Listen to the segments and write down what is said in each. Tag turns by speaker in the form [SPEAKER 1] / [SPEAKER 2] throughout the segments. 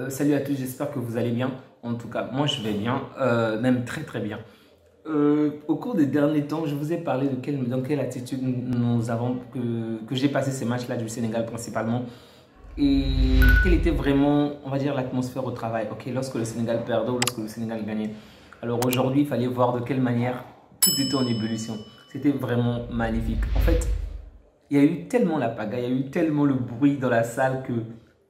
[SPEAKER 1] Salut à tous, j'espère que vous allez bien. En tout cas, moi je vais bien, même très très bien. Au cours des derniers temps, je vous ai parlé de dans quelle attitude nous avons, que j'ai passé ces matchs-là du Sénégal principalement. Et quelle était vraiment, on va dire, l'atmosphère au travail. Ok, lorsque le Sénégal perdait ou lorsque le Sénégal gagnait. Alors aujourd'hui, il fallait voir de quelle manière tout était en ébullition. C'était vraiment magnifique. En fait, il y a eu tellement la pagaille, il y a eu tellement le bruit dans la salle que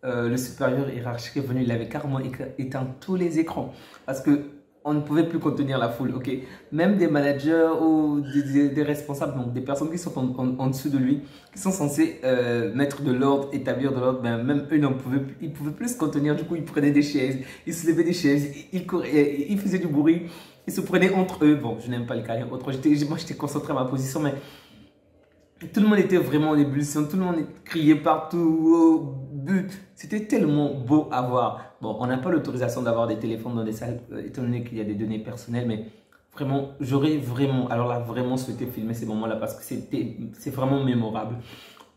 [SPEAKER 1] le supérieur hiérarchique est venu, il avait carrément éteint tous les écrans parce que on ne pouvait plus contenir la foule, ok. Même des managers ou des responsables, donc des personnes qui sont en dessous de lui, qui sont censés mettre de l'ordre, établir de l'ordre, ben, même eux ils pouvaient plus se contenir. Du coup, ils prenaient des chaises, ils se levaient des chaises, ils couraient, ils faisaient du bruit, ils se prenaient entre eux. Bon, je n'aime pas les câlins. Moi, j'étais concentré à ma position, mais tout le monde était vraiment en ébullition, tout le monde criait partout au but. C'était tellement beau à voir. Bon, on n'a pas l'autorisation d'avoir des téléphones dans des salles, étant donné qu'il y a des données personnelles, mais vraiment, j'aurais vraiment, alors là, vraiment souhaité filmer ces moments-là parce que c'est vraiment mémorable.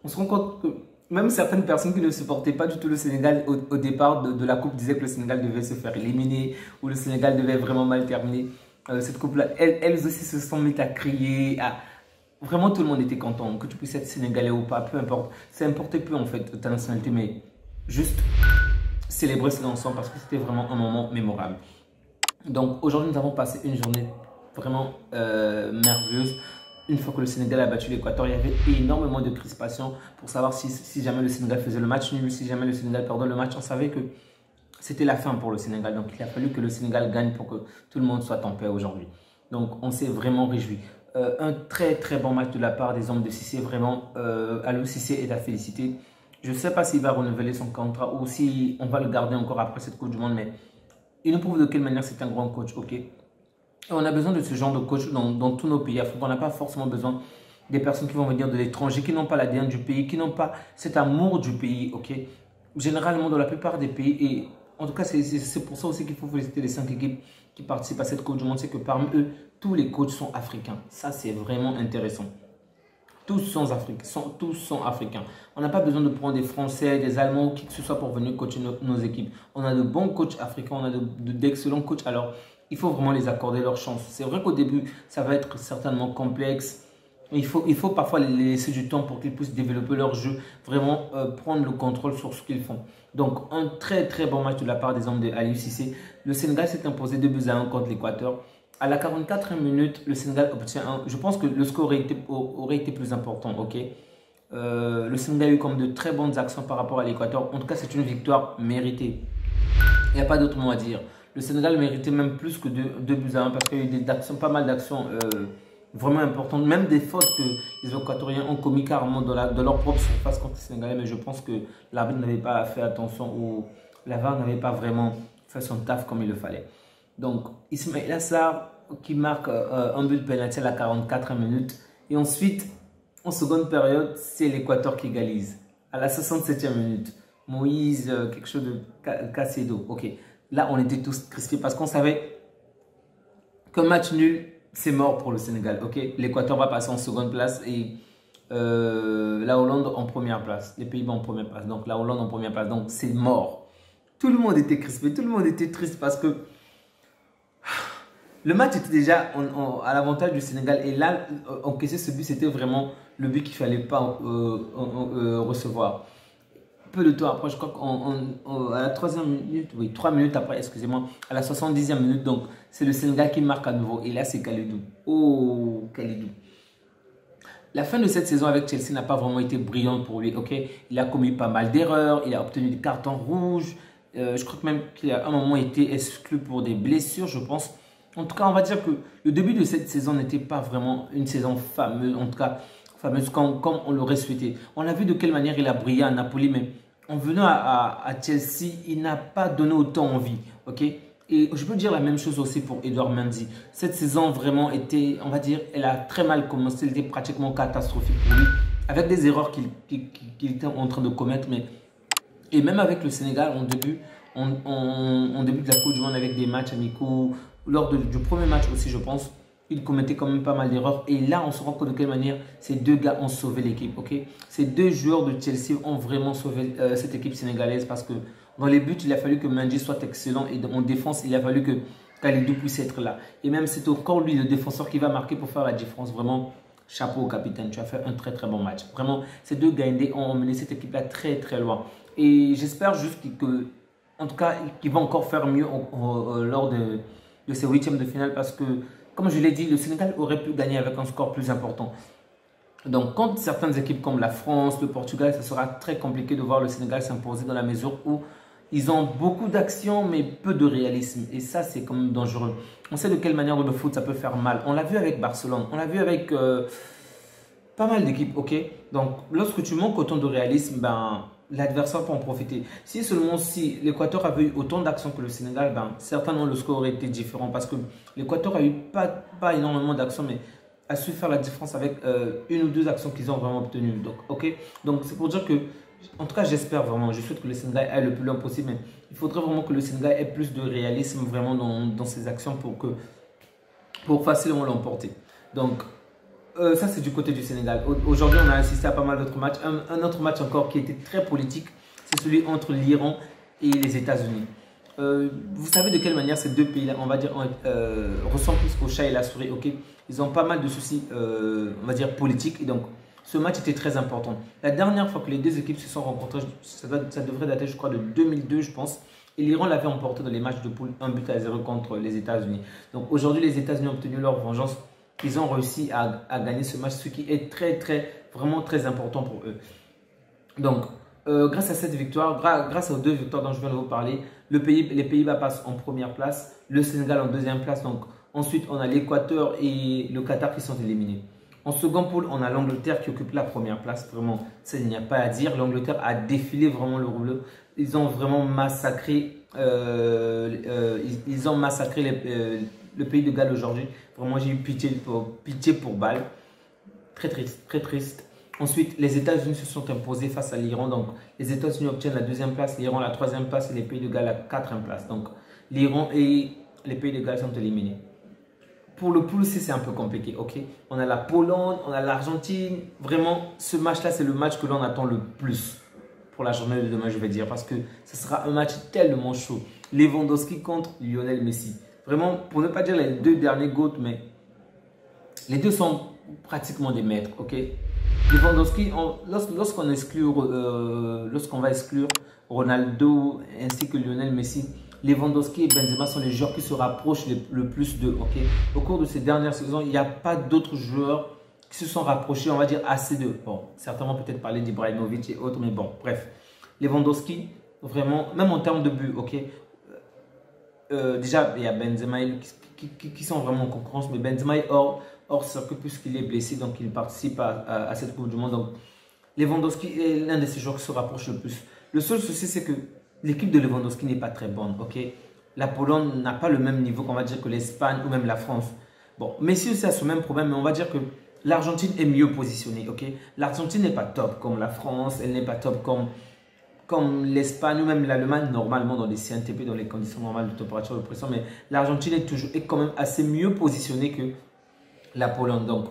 [SPEAKER 1] On se rend compte que même certaines personnes qui ne supportaient pas du tout le Sénégal au départ de la coupe disaient que le Sénégal devait se faire éliminer ou le Sénégal devait vraiment mal terminer cette coupe-là. Elles aussi se sont mises à crier, à... Vraiment, tout le monde était content, que tu puisses être sénégalais ou pas, peu importe. Ça importait peu en fait ta nationalité, mais juste célébrer cela ensemble parce que c'était vraiment un moment mémorable. Donc aujourd'hui, nous avons passé une journée vraiment merveilleuse. Une fois que le Sénégal a battu l'Équateur, il y avait énormément de crispation pour savoir si jamais le Sénégal faisait le match nul, si jamais le Sénégal perdait le match. On savait que c'était la fin pour le Sénégal. Donc il a fallu que le Sénégal gagne pour que tout le monde soit en paix aujourd'hui. Donc on s'est vraiment réjouis. Un très très bon match de la part des hommes de Cissé. Vraiment, Aliou Cissé est à féliciter. Je ne sais pas s'il va renouveler son contrat ou si on va le garder encore après cette Coupe du Monde, mais il nous prouve de quelle manière c'est un grand coach, ok. Et on a besoin de ce genre de coach dans tous nos pays. On n'a pas forcément besoin des personnes qui vont venir de l'étranger, qui n'ont pas l'ADN du pays, qui n'ont pas cet amour du pays, ok. Généralement, dans la plupart des pays, et en tout cas, c'est pour ça aussi qu'il faut féliciter les 5 équipes qui participent à cette Coupe du Monde, c'est que parmi eux, tous les coachs sont africains. Ça, c'est vraiment intéressant. Tous sont africains. On n'a pas besoin de prendre des Français, des Allemands ou qui que ce soit pour venir coacher nos équipes. On a de bons coachs africains, on a d'excellents coachs. Alors, il faut vraiment les accorder leur chance. C'est vrai qu'au début, ça va être certainement complexe. Il faut parfois les laisser du temps pour qu'ils puissent développer leur jeu, vraiment prendre le contrôle sur ce qu'ils font. Donc, un très très bon match de la part des hommes de Aliou Cissé. Le Sénégal s'est imposé 2-1 contre l'Équateur. À la 44e minute, le Sénégal obtient un... Je pense que le score aurait été plus important, ok. Le Sénégal a eu comme de très bonnes actions par rapport à l'Équateur. En tout cas, c'est une victoire méritée. Il n'y a pas d'autre mot à dire. Le Sénégal méritait même plus que 2-1 parce qu'il y a eu pas mal d'actions vraiment importantes. Même des fautes que les Équatoriens ont commis carrément dans leur propre surface contre les Sénégalais. Mais je pense que l'arbitre n'avait pas fait attention ou la VAR n'avait pas vraiment fait son taf comme il le fallait. Donc, Ismaïla Assar qui marque un but de pénalty à la 44e minute. Et ensuite, en seconde période, c'est l'Équateur qui égalise. À la 67e minute, Moïse, quelque chose de Caicedo. Ok, là, on était tous crispés parce qu'on savait qu'un match nul, c'est mort pour le Sénégal. Ok, l'Équateur va passer en seconde place et la Hollande en première place. Les Pays-Bas en première place. Donc, la Hollande en première place. Donc, c'est mort. Tout le monde était crispé, tout le monde était triste parce que le match était déjà à l'avantage du Sénégal et là, encaisser ce but, c'était vraiment le but qu'il ne fallait pas recevoir. Peu de temps après, je crois qu'à la 3e minute, oui, 3 minutes après, excusez-moi, à la 70e minute, donc c'est le Sénégal qui marque à nouveau. Et là, c'est Kalidou. Oh, Kalidou. La fin de cette saison avec Chelsea n'a pas vraiment été brillante pour lui, ok. Il a commis pas mal d'erreurs, il a obtenu des cartons rouges. Je crois que même qu'il a à un moment été exclu pour des blessures, je pense. En tout cas, on va dire que le début de cette saison n'était pas vraiment une saison fameuse, en tout cas fameuse comme on l'aurait souhaité. On a vu de quelle manière il a brillé à Napoli, mais en venant à Chelsea, il n'a pas donné autant envie, ok. Et je peux dire la même chose aussi pour Edouard Mendy. Cette saison vraiment était, on va dire, elle a très mal commencé, elle était pratiquement catastrophique pour lui, avec des erreurs qu'il était en train de commettre, mais... Et même avec le Sénégal, en début de la Coupe du Monde avec des matchs amicaux, lors du premier match aussi, je pense, il commettait quand même pas mal d'erreurs. Et là, on se rend compte de quelle manière ces deux gars ont sauvé l'équipe. Ok, ces deux joueurs de Chelsea ont vraiment sauvé cette équipe sénégalaise parce que Dans les buts, il a fallu que Mendy soit excellent et en défense, il a fallu que Kalidou puisse être là. Et même c'est encore lui, le défenseur, qui va marquer pour faire la différence. Vraiment, chapeau au capitaine, tu as fait un très très bon match. Vraiment, ces deux Gaïndés ont emmené cette équipe-là très très loin. Et j'espère juste que, en tout cas, qu'ils vont encore faire mieux lors de ces huitièmes de finale parce que, comme je l'ai dit, le Sénégal aurait pu gagner avec un score plus important. Donc, contre certaines équipes comme la France, le Portugal, ça sera très compliqué de voir le Sénégal s'imposer dans la mesure où ils ont beaucoup d'actions, mais peu de réalisme. Et ça, c'est quand même dangereux. On sait de quelle manière le foot, ça peut faire mal. On l'a vu avec Barcelone. On l'a vu avec pas mal d'équipes, ok? Donc, lorsque tu manques autant de réalisme, ben, l'adversaire peut en profiter. Si seulement si l'Équateur avait eu autant d'actions que le Sénégal, ben, certainement le score aurait été différent. Parce que l'Équateur a eu pas énormément d'actions, mais a su faire la différence avec une ou deux actions qu'ils ont vraiment obtenues. Donc, ok? Donc, c'est pour dire que en tout cas, j'espère vraiment, je souhaite que le Sénégal aille le plus loin possible, mais il faudrait vraiment que le Sénégal ait plus de réalisme vraiment dans ses actions pour facilement l'emporter. Donc, ça c'est du côté du Sénégal. Aujourd'hui, on a assisté à pas mal d'autres matchs. Un autre match encore qui était très politique, c'est celui entre l'Iran et les États-Unis. Vous savez de quelle manière ces deux pays-là, on va dire, ressemblent plus au chat et la souris, ok? Ils ont pas mal de soucis, on va dire, politiques, et donc ce match était très important. La dernière fois que les deux équipes se sont rencontrées, ça devrait dater, je crois, de 2002, je pense. Et l'Iran l'avait emporté dans les matchs de poule 1-0 contre les États-Unis. Donc aujourd'hui, les États-Unis ont obtenu leur vengeance. Ils ont réussi à gagner ce match, ce qui est vraiment très important pour eux. Donc, grâce à cette victoire, grâce aux deux victoires dont je viens de vous parler, les Pays-Bas passent en première place, le Sénégal en deuxième place. Donc, ensuite, on a l'Équateur et le Qatar qui sont éliminés. En second pool, on a l'Angleterre qui occupe la première place. Vraiment, ça, il n'y a pas à dire. L'Angleterre a défilé vraiment le rouleau. Ils ont vraiment massacré, le pays de Galles aujourd'hui. Vraiment, j'ai eu pitié pour Bâle. Très triste, très triste. Ensuite, les États-Unis se sont imposés face à l'Iran. Donc, les États-Unis obtiennent la deuxième place, l'Iran la troisième place et les Pays de Galles la quatrième place. Donc, l'Iran et les Pays de Galles sont éliminés. Pour le pool C, c'est un peu compliqué, ok? On a la Pologne, on a l'Argentine. Vraiment, ce match-là, c'est le match que l'on attend le plus pour la journée de demain, je vais dire. Parce que ce sera un match tellement chaud. Lewandowski contre Lionel Messi. Vraiment, pour ne pas dire les deux derniers GOAT, mais les deux sont pratiquement des maîtres, ok? Lewandowski, lorsqu'on va exclure Ronaldo ainsi que Lionel Messi, Lewandowski et Benzema sont les joueurs qui se rapprochent le plus d'eux. Okay? Au cours de ces dernières saisons, il n'y a pas d'autres joueurs qui se sont rapprochés, on va dire, assez d'eux. Bon, certainement peut-être parler d'Ibrahimovic et autres, mais bon, bref. Lewandowski, vraiment, même en termes de but, ok. Déjà, il y a Benzema qui sont vraiment en concurrence, mais Benzema est hors circuit puisqu'il est blessé, donc il participe à cette Coupe du Monde. Donc, Lewandowski est l'un de ces joueurs qui se rapproche le plus. Le seul souci, c'est que l'équipe de Lewandowski n'est pas très bonne, ok? La Pologne n'a pas le même niveau qu'on va dire que l'Espagne ou même la France. Bon, Messi aussi a ce même problème, mais on va dire que l'Argentine est mieux positionnée, ok? L'Argentine n'est pas top comme la France, elle n'est pas top comme l'Espagne ou même l'Allemagne, normalement dans les CNTP, dans les conditions normales de température de pression, mais l'Argentine est quand même assez mieux positionnée que la Pologne. Donc,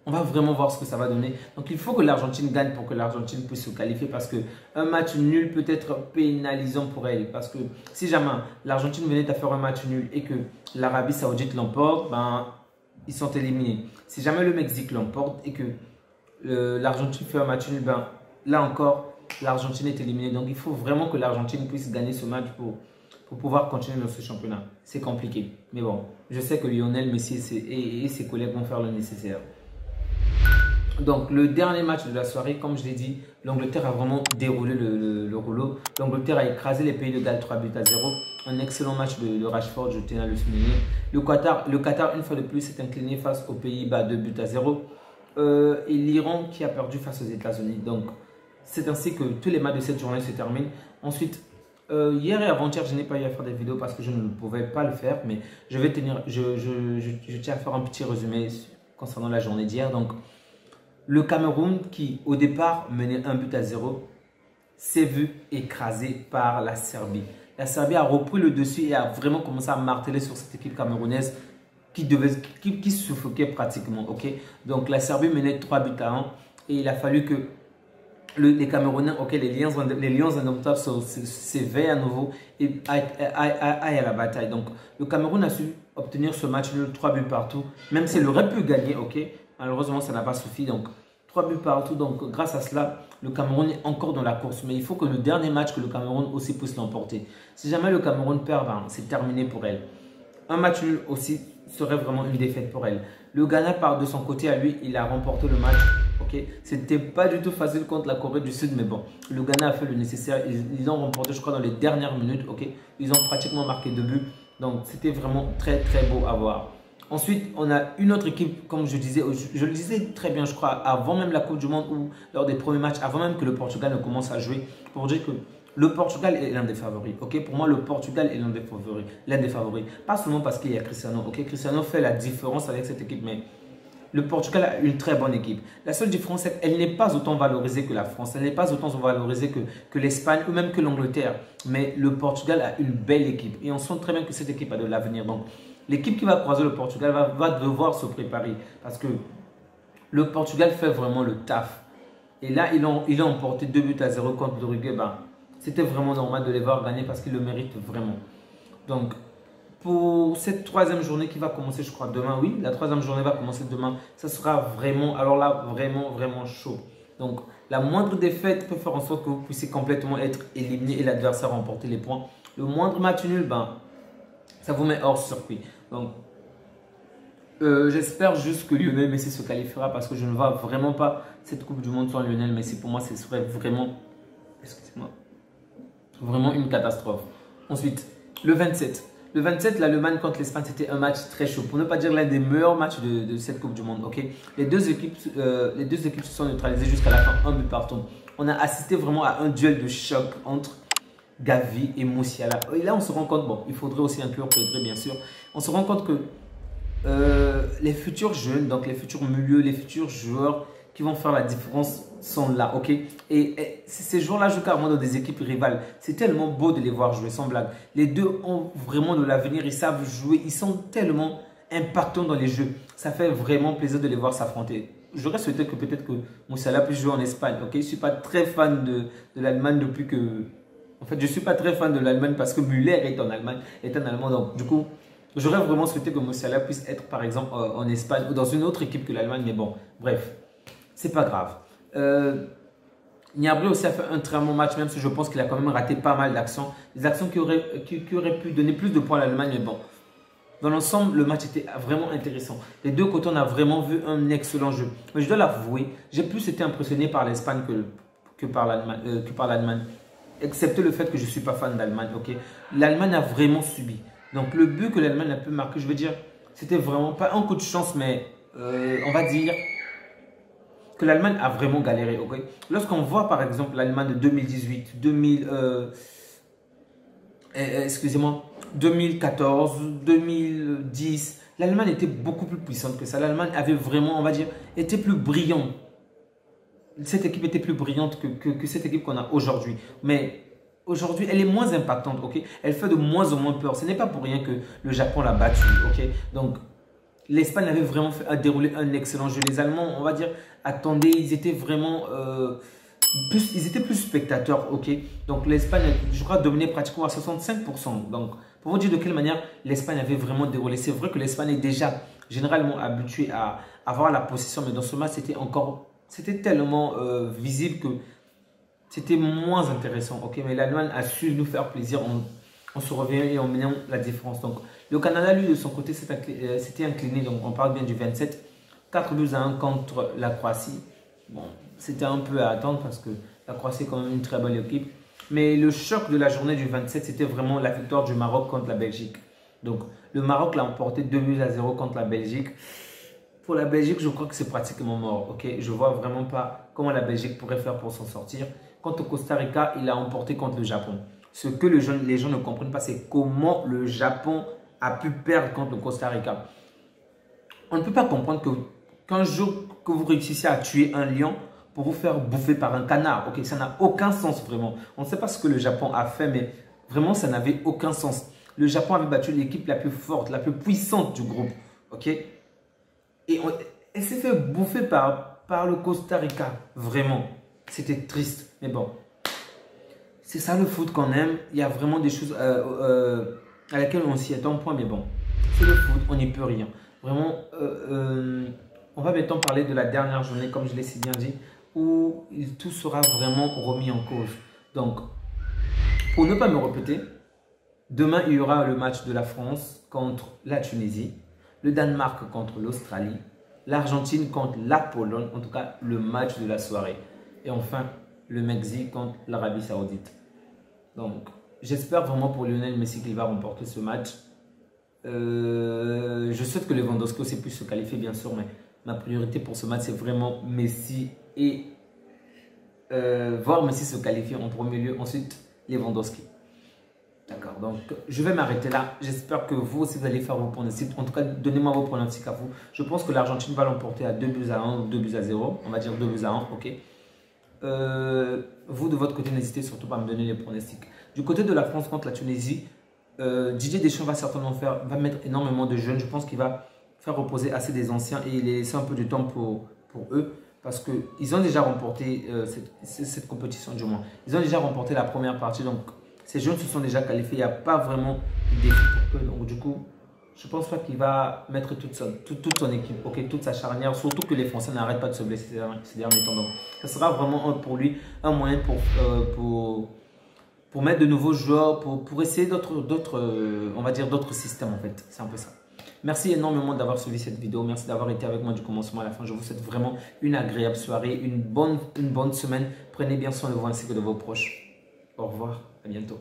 [SPEAKER 1] on va vraiment voir ce que ça va donner. Donc, il faut que l'Argentine gagne pour que l'Argentine puisse se qualifier parce qu'un match nul peut être pénalisant pour elle. Parce que si jamais l'Argentine venait à faire un match nul et que l'Arabie Saoudite l'emporte, ben, ils sont éliminés. Si jamais le Mexique l'emporte et que l'Argentine fait un match nul, ben, là encore, l'Argentine est éliminée. Donc, il faut vraiment que l'Argentine puisse gagner ce match pour pouvoir continuer dans ce championnat. C'est compliqué. Mais bon, je sais que Lionel Messi et ses collègues vont faire le nécessaire. Donc, le dernier match de la soirée, comme je l'ai dit, l'Angleterre a vraiment déroulé le rouleau. L'Angleterre a écrasé les Pays de Galles 3-0. Un excellent match de Rashford, je tiens à le souligner. Le Qatar, une fois de plus, s'est incliné face aux Pays-Bas 2-0. Et l'Iran qui a perdu face aux États-Unis. Donc, c'est ainsi que tous les matchs de cette journée se terminent. Ensuite, hier et avant-hier, je n'ai pas eu à faire des vidéos parce que je ne pouvais pas le faire. Mais je tiens à faire un petit résumé concernant la journée d'hier. Donc, le Cameroun qui, au départ, menait 1-0, s'est vu écrasé par la Serbie. La Serbie a repris le dessus et a vraiment commencé à marteler sur cette équipe camerounaise qui suffoquait pratiquement. Okay? Donc, la Serbie menait 3-1 et il a fallu que les Camerounais, ok, les Lions indomptables s'éveillent à nouveau et aillent à la bataille. Donc, le Cameroun a su obtenir ce match nul, 3 buts partout, même s'il aurait pu gagner, ok. Malheureusement, ça n'a pas suffi. Donc, 3 buts partout. Donc, grâce à cela, le Cameroun est encore dans la course. Mais il faut que le dernier match, que le Cameroun aussi puisse l'emporter. Si jamais le Cameroun perd, ben, c'est terminé pour elle. Un match nul aussi serait vraiment une défaite pour elle. Le Ghana, part de son côté à lui, il a remporté le match. Okay. C'était pas du tout facile contre la Corée du Sud, mais bon, le Ghana a fait le nécessaire. Ils ont remporté, je crois, dans les dernières minutes. Okay. Ils ont pratiquement marqué 2 buts. Donc, c'était vraiment très, très beau à voir. Ensuite, on a une autre équipe, comme je disais, je le disais très bien, je crois, avant même la Coupe du Monde ou lors des premiers matchs, avant même que le Portugal ne commence à jouer, pour dire que le Portugal est l'un des favoris. Okay. Pour moi, le Portugal est l'un des favoris. Pas seulement parce qu'il y a Cristiano. Okay. Cristiano fait la différence avec cette équipe, mais le Portugal a une très bonne équipe. La seule différence, c'est qu'elle n'est pas autant valorisée que la France. Elle n'est pas autant valorisée que l'Espagne ou même que l'Angleterre. Mais le Portugal a une belle équipe. Et on sent très bien que cette équipe a de l'avenir. Donc, l'équipe qui va croiser le Portugal va devoir se préparer. Parce que le Portugal fait vraiment le taf. Et là, ils ont emporté 2 buts à 0 contre l'Uruguay. Ben, c'était vraiment normal de les voir gagner parce qu'ils le méritent vraiment. Donc, pour cette 3e journée qui va commencer, je crois, demain, oui, la 3e journée va commencer demain, ça sera vraiment, alors là, vraiment, vraiment chaud. Donc, la moindre défaite peut faire en sorte que vous puissiez complètement être éliminé et l'adversaire remporter les points. Le moindre match nul, ben, ça vous met hors circuit. Donc, j'espère juste que Lionel Messi se qualifiera parce que je ne vois vraiment pas cette Coupe du Monde sans Lionel Messi. Pour moi, ce serait vraiment, excusez-moi, vraiment une catastrophe. Ensuite, le 27. Le 27, l'Allemagne contre l'Espagne, c'était un match très chaud. Pour ne pas dire l'un des meilleurs matchs de cette Coupe du Monde. Okay. Les deux équipes se sont neutralisées jusqu'à la fin, 1 but partout. On a assisté vraiment à un duel de choc entre Gavi et Musiala. Et là, on se rend compte, bon, il faudrait aussi inclure Pedri, bien sûr. On se rend compte que les futurs jeunes, donc les futurs milieux, les futurs joueurs qui vont faire la différence sont là, ok? Et ces joueurs-là jouent carrément dans des équipes rivales. C'est tellement beau de les voir jouer, sans blague. Les deux ont vraiment de l'avenir, ils savent jouer, ils sont tellement impactants dans les jeux. Ça fait vraiment plaisir de les voir s'affronter. J'aurais souhaité que peut-être que Musiala puisse jouer en Espagne, ok? Je ne suis pas très fan de l'Allemagne depuis que... En fait, je ne suis pas très fan de l'Allemagne parce que Müller est en Allemagne, est un Allemand. Donc, du coup, j'aurais vraiment souhaité que Musiala puisse être, par exemple, en Espagne ou dans une autre équipe que l'Allemagne. Mais bon, bref, c'est pas grave. Gnabry aussi a fait un très bon match, même si je pense qu'il a quand même raté pas mal d'actions. Des actions qui auraient pu donner plus de points à l'Allemagne, mais bon. Dans l'ensemble, le match était vraiment intéressant. Les deux côtés, on a vraiment vu un excellent jeu. Mais je dois l'avouer, j'ai plus été impressionné par l'Espagne que par l'Allemagne. Excepté le fait que je ne suis pas fan d'Allemagne. Okay. L'Allemagne a vraiment subi. Donc le but que l'Allemagne a pu marquer, je veux dire, c'était vraiment pas un coup de chance, mais on va dire que l'Allemagne a vraiment galéré. Okay. Lorsqu'on voit par exemple l'Allemagne de 2018, 2014, 2010, l'Allemagne était beaucoup plus puissante que ça. L'Allemagne avait vraiment, on va dire, était plus brillante. Cette équipe était plus brillante que cette équipe qu'on a aujourd'hui. Mais aujourd'hui, elle est moins impactante. Okay. Elle fait de moins en moins peur. Ce n'est pas pour rien que le Japon l'a battue. Okay. Donc, l'Espagne avait vraiment déroulé un excellent jeu. Les Allemands, on va dire, attendaient, ils étaient vraiment... ils étaient plus spectateurs, ok. Donc l'Espagne, je crois, dominait pratiquement à 65%. Donc, pour vous dire de quelle manière l'Espagne avait vraiment déroulé. C'est vrai que l'Espagne est déjà généralement habituée à avoir la possession, mais dans ce match, c'était tellement visible que c'était moins intéressant, ok. Mais l'Allemagne a su nous faire plaisir en se revenant et en menant la différence. Donc, le Canada, lui, de son côté, s'était incliné. Donc, on parle bien du 27. 4 buts à 1 contre la Croatie. Bon, c'était un peu à attendre parce que la Croatie est quand même une très bonne équipe. Mais le choc de la journée du 27, c'était vraiment la victoire du Maroc contre la Belgique. Donc, le Maroc l'a emporté 2 buts à 0 contre la Belgique. Pour la Belgique, je crois que c'est pratiquement mort. Okay? Je ne vois vraiment pas comment la Belgique pourrait faire pour s'en sortir. Quant au Costa Rica, il a emporté contre le Japon. Ce que les gens ne comprennent pas, c'est comment le Japon a pu perdre contre le Costa Rica. On ne peut pas comprendre qu'un jour que vous réussissez à tuer un lion pour vous faire bouffer par un canard. Okay, ça n'a aucun sens vraiment. On ne sait pas ce que le Japon a fait, mais vraiment, ça n'avait aucun sens. Le Japon avait battu l'équipe la plus forte, la plus puissante du groupe. Okay? Et elle s'est fait bouffer par le Costa Rica. Vraiment. c'était triste. Mais bon, c'est ça le foot qu'on aime. Il y a vraiment des choses à laquelle on s'y attend point. Mais bon, c'est le foot, on n'y peut rien. Vraiment, on va maintenant parler de la dernière journée, comme je l'ai si bien dit, où tout sera vraiment remis en cause. Donc, pour ne pas me répéter, demain, il y aura le match de la France contre la Tunisie, le Danemark contre l'Australie, l'Argentine contre la Pologne, en tout cas le match de la soirée. Et enfin, le Mexique contre l'Arabie Saoudite. Donc, j'espère vraiment pour Lionel Messi qu'il va remporter ce match. Je souhaite que Lewandowski aussi puisse se qualifier, bien sûr, mais ma priorité pour ce match, c'est vraiment Messi et voir Messi se qualifier en premier lieu, ensuite Lewandowski. D'accord, donc je vais m'arrêter là. J'espère que vous aussi vous allez faire vos pronostics. En tout cas, donnez-moi vos pronostics à vous. Je pense que l'Argentine va l'emporter à 2-1 ou 2-0. On va dire 2-1, ok. Vous de votre côté, n'hésitez surtout pas à me donner les pronostics. Du côté de la France contre la Tunisie, Didier Deschamps va certainement va mettre énormément de jeunes. Je pense qu'il va faire reposer assez des anciens et les laisser un peu de temps pour eux. Parce qu'ils ont déjà remporté cette compétition du moins. Ils ont déjà remporté la première partie, donc ces jeunes se sont déjà qualifiés, il n'y a pas vraiment de défi pour eux. Donc du coup, je ne pense pas qu'il va mettre toute son équipe, okay, toute sa charnière, surtout que les Français n'arrêtent pas de se blesser ces derniers temps. Donc ce sera vraiment pour lui un moyen pour mettre de nouveaux joueurs, pour essayer on va dire d'autres systèmes en fait. C'est un peu ça. Merci énormément d'avoir suivi cette vidéo. Merci d'avoir été avec moi du commencement à la fin. Je vous souhaite vraiment une agréable soirée, une bonne semaine. Prenez bien soin de vous ainsi que de vos proches. Au revoir, à bientôt.